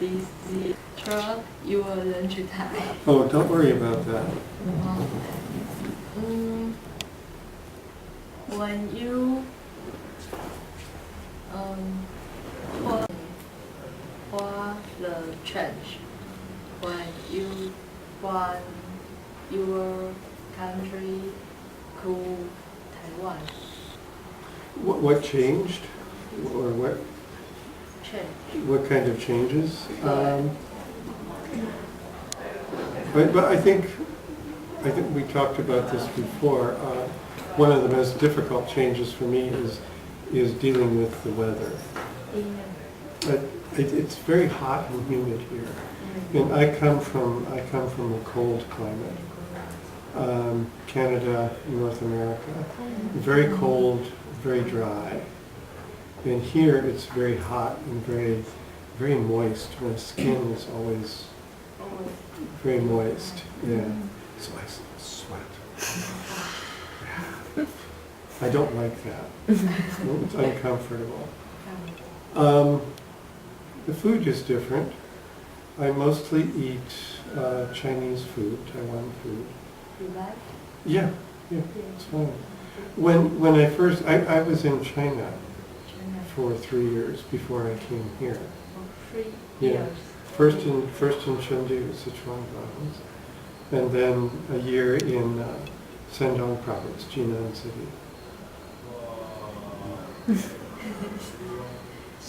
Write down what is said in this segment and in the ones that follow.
busy truck 有人去抬。Oh, don't worry about that. When you for the change, when you want your country to Taiwan. What changed? Or what? Change. What kind of changes? But I think we talked about this before. One of the most difficult changes for me is dealing with the weather. It's very hot and humid here, and I come from a cold climate. Canada, North America, very cold, very dry. And here it's very hot and very, very moist. My skin is always very moist. Yeah, so I sweat. I don't like that. It's uncomfortable. The food is different. I mostly eat Chinese food, Taiwan food. You like? Yeah, it's fine. When I first, I was in China for 3 years before I came here. 3 Yeah. years. First in Chengdu, Sichuan province, and then a year in Shandong province, Jinan city.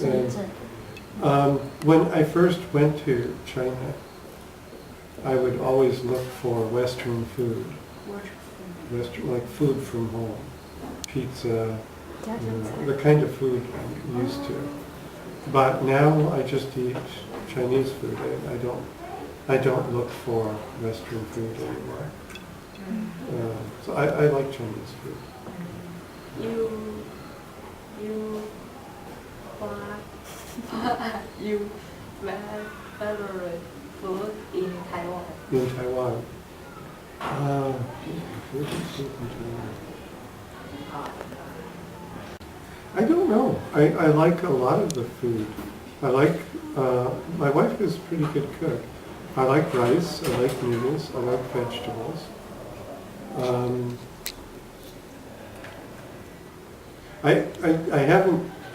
And, when I first went to China, I would always look for Western food. Western, like food from home, pizza, the kind of food I'm used to. But now I just eat Chinese food. I don't look for Western food anymore. So I like Chinese food. You favorite food in Taiwan? In Taiwan. I don't know. I like a lot of the food. I like, my wife is a pretty good cook. I like rice, I like noodles, I like vegetables.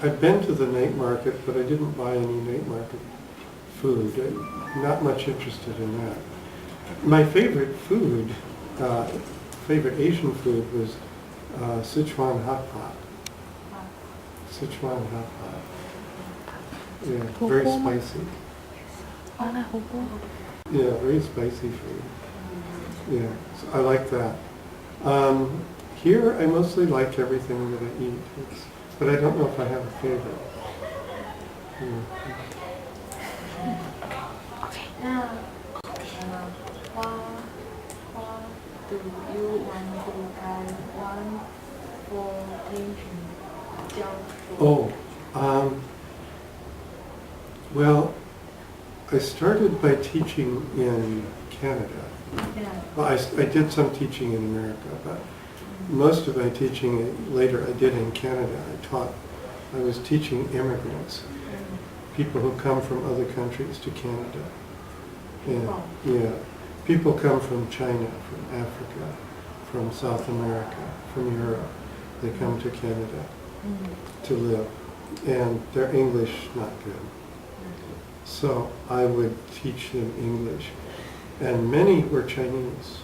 I've been to the night market, but I didn't buy any night market food. I'm not much interested in that. My favorite food, favorite Asian food was Sichuan hot pot. Sichuan hot pot. Yeah, very spicy. Yeah, very spicy food. Yeah, so I like that. Here I mostly like everything that I eat, but I don't know if I have a favorite. Yeah. Do you want to Taiwan for teaching? Oh, well, I started by teaching in Canada. Well, I did some teaching in America, but most of my teaching later I did in Canada. I was teaching immigrants, people who come from other countries to Canada. Yeah, people come from China, from Africa, from South America, from Europe. They come to Canada to live, and their English not good. So I would teach them English, and many were Chinese,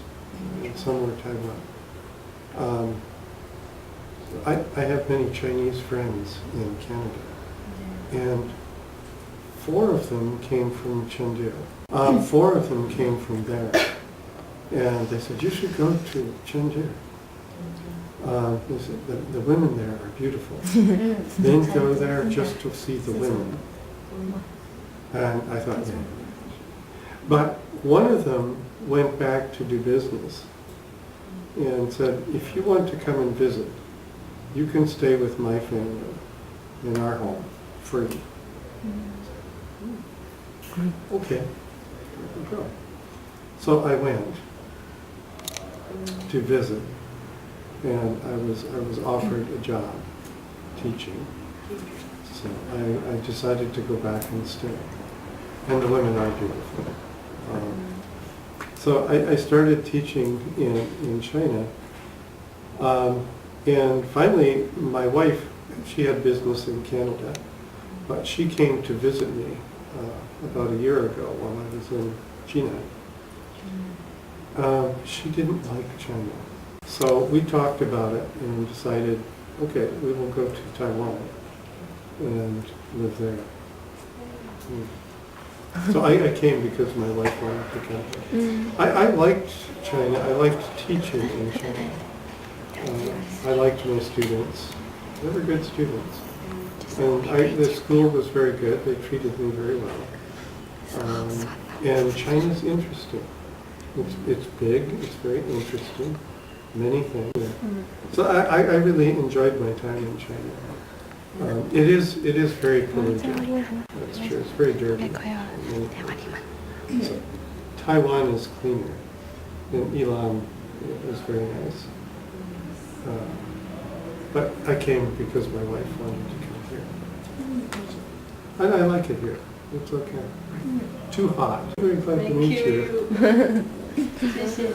and some were Taiwan. I have many Chinese friends in Canada, and 4 of them came from Chengdu. 4 of them came from there, and they said, you should go to Chengdu. They said, the women there are beautiful. Then go there just to see the women. And I thought, yeah. But one of them went back to do business and said, if you want to come and visit, you can stay with my family in our home, free. Okay, go. So I went to visit, and I was offered a job teaching. So I decided to go back and stay. and the women are beautiful. So I started teaching in China, and finally my wife, she had business in Canada, but she came to visit me about a year ago while I was in China. She didn't like China. So we talked about it and decided, okay, we will go to Taiwan and live there. So I came because my wife wanted to come. I liked China. I liked teaching in China. I liked my students. They were good students. And the school was very good. They treated me very well. And China's interesting. It's big. It's very interesting. Many things. So I really enjoyed my time in China. It is very polluted. That's true. It's very dirty. So, Taiwan is cleaner, and Elam is very nice. But I came because my wife wanted to come here. I like it here. It's okay. Too hot. Very glad to meet you. 谢谢。